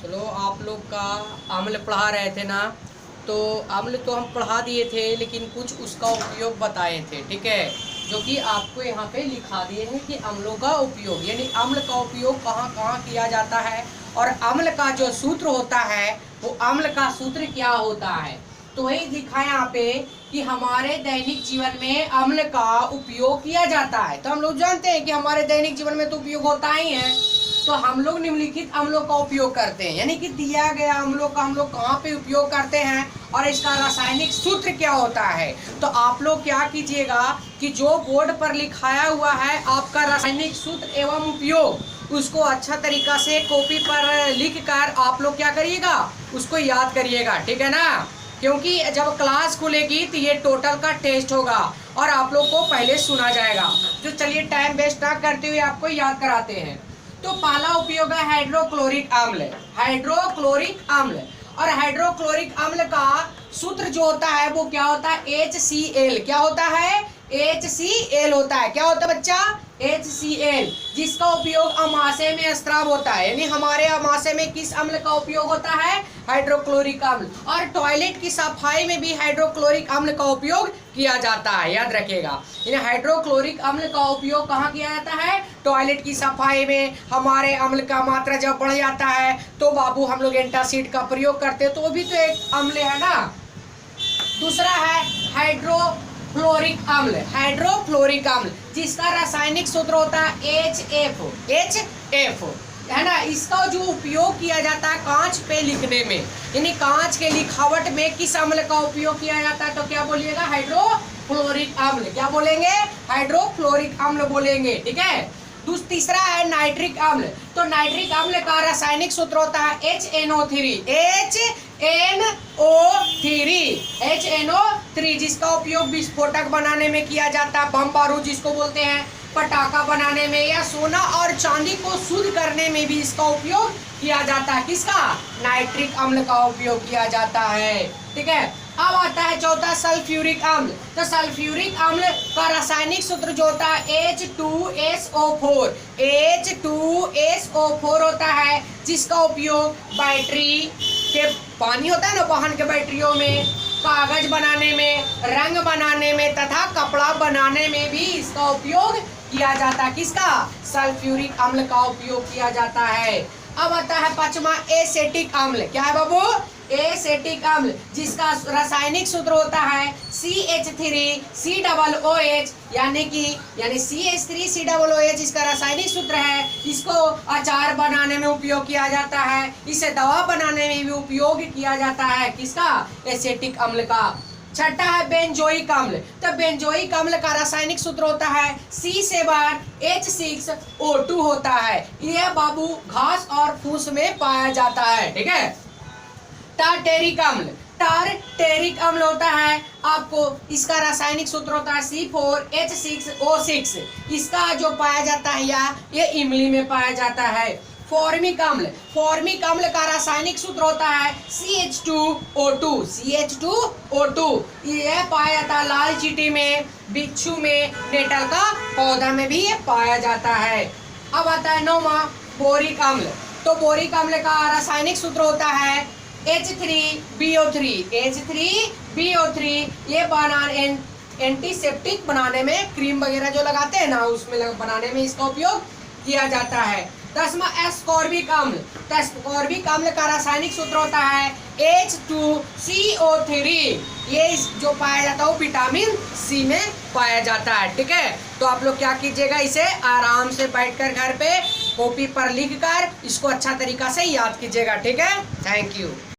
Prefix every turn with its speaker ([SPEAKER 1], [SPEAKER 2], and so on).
[SPEAKER 1] चलो आप लोग का अम्ल पढ़ा रहे थे ना, तो अम्ल तो हम पढ़ा दिए थे, लेकिन कुछ उसका उपयोग बताए थे, ठीक है, जो कि आपको यहाँ पे लिखा दिए हैं कि अम्लों का उपयोग, यानी अम्ल का उपयोग कहाँ कहाँ किया जाता है और अम्ल का जो सूत्र होता है वो अम्ल का सूत्र क्या होता है। तो वही लिखा है यहाँ पे कि हमारे दैनिक जीवन में अम्ल का उपयोग किया जाता है। तो हम लोग जानते हैं कि हमारे दैनिक जीवन में तो उपयोग होता ही है, तो हम लोग निम्नलिखित अम्लों का उपयोग करते हैं, यानी कि दिया गया अम्लों का हम लोग कहाँ पे उपयोग करते हैं और इसका रासायनिक सूत्र क्या होता है। तो आप लोग क्या कीजिएगा कि जो बोर्ड पर लिखाया हुआ है आपका रासायनिक सूत्र एवं उपयोग, उसको अच्छा तरीका से कॉपी पर लिख कर आप लोग क्या करिएगा, उसको याद करिएगा, ठीक है ना। क्योंकि जब क्लास खुलेगी तो ये टोटल का टेस्ट होगा और आप लोग को पहले सुना जाएगा। तो चलिए टाइम वेस्ट ना करते हुए आपको याद कराते हैं। तो पहला उपयोग है हाइड्रोक्लोरिक अम्ल। हाइड्रोक्लोरिक अम्ल, और हाइड्रोक्लोरिक अम्ल का सूत्र जो होता है वो क्या होता है, HCl। क्या होता है, HCl होता है। क्या होता है बच्चा, HCl, जिसका उपयोग अमाशय में स्राव होता है। यानी हमारे अमाशय में किस अम्ल का उपयोग होता है, हाइड्रोक्लोरिक अम्ल। और टॉयलेट की सफाई में भी हाइड्रोक्लोरिक अम्ल का उपयोग किया जाता है, याद रखिएगा। यानी हाइड्रोक्लोरिक अम्ल का उपयोग कहाँ किया जाता है, टॉयलेट की सफाई में। हमारे अम्ल का मात्रा जब बढ़ जाता है तो बाबू हम लोग एंटासिड का प्रयोग करते हैं, तो वो भी तो एक अम्ल है ना। दूसरा है हाइड्रोफ्लोरिक अम्ल। हाइड्रोफ्लोरिक अम्ल जिसका रासायनिक सूत्र होता है HF है ना। इसका जो उपयोग किया जाता है कांच पे लिखने में, यानी कांच के लिखावट में किस अम्ल का उपयोग किया जाता है, तो क्या बोलिएगा, हाइड्रोफ्लोरिक अम्ल। क्या बोलेंगे, हाइड्रोफ्लोरिक अम्ल बोलेंगे, ठीक है। तीसरा है नाइट्रिक अम्ल। तो नाइट्रिक अम्ल का रासायनिक सूत्र होता है HNO3, जिसका उपयोग विस्फोटक बनाने में किया जाता है, बम बारूद जिसको बोलते हैं, पटाखा बनाने में, या सोना और चांदी को शुद्ध करने में भी इसका उपयोग किया जाता है। किसका, नाइट्रिक अम्ल का उपयोग किया जाता है, ठीक है। अब आता है चौथा सल्फ्यूरिक अम्ल। तो सल्फ्यूरिक अम्ल का रासायनिक सूत्र जो होता है H2SO4। H2SO4 होता है, जिसका उपयोग बैटरी के, पानी होता है ना वाहन के बैटरियों में, कागज बनाने में, रंग बनाने में तथा कपड़ा बनाने में भी इसका उपयोग किया जाता है। किसका, सल्फ्यूरिक अम्ल का उपयोग किया जाता है। अब आता है पांचवा एसेटिक अम्ल। क्या है बाबू, एसेटिक अम्ल, जिसका रासायनिक सूत्र होता है CH3COOH, यानी CH3COOH इसका रासायनिक सूत्र है। इसको अचार बनाने में उपयोग किया जाता है, इसे दवा बनाने में भी उपयोग किया जाता है। किसका, एसेटिक अम्ल का। छठा है बेंजोइक अम्ल। तो बेंजोइक अम्ल का रासायनिक सूत्र होता है C7H6O2 होता है। यह बाबू घास और फूस में पाया जाता है, ठीक है। टार्टेरिक अम्ल। टार्टेरिक अम्ल होता है आपको, इसका रासायनिक सूत्र होता है C4H6O6। इसका जो पाया जाता है ये इमली में पाया जाता है। फॉर्मिक अम्ल। फॉर्मिक अम्ल का रासायनिक सूत्र होता है CH2O2। यह पाया जाता है लाल चींटी में, बिच्छू में, नेटल का पौधा में भी ये पाया जाता है। अब आता है नौवां बोरिक अम्ल। तो बोरिक अम्ल का रासायनिक सूत्र होता है H3BO3। ये एंटीसेप्टिक बनाने में, क्रीम वगैरह जो लगाते हैं ना उसमें बनाने में इसका उपयोग किया जाता है। 10वां एस्कॉर्बिक अम्ल। तो एस्कॉर्बिक अम्ल का रासायनिक सूत्र होता है H2CO3। ये जो पाया जाता है वो विटामिन सी में पाया जाता है, ठीक है। तो आप लोग क्या कीजिएगा, इसे आराम से बैठकर घर पे कॉपी पर लिखकर इसको अच्छा तरीका से याद कीजिएगा, ठीक है। Thank you.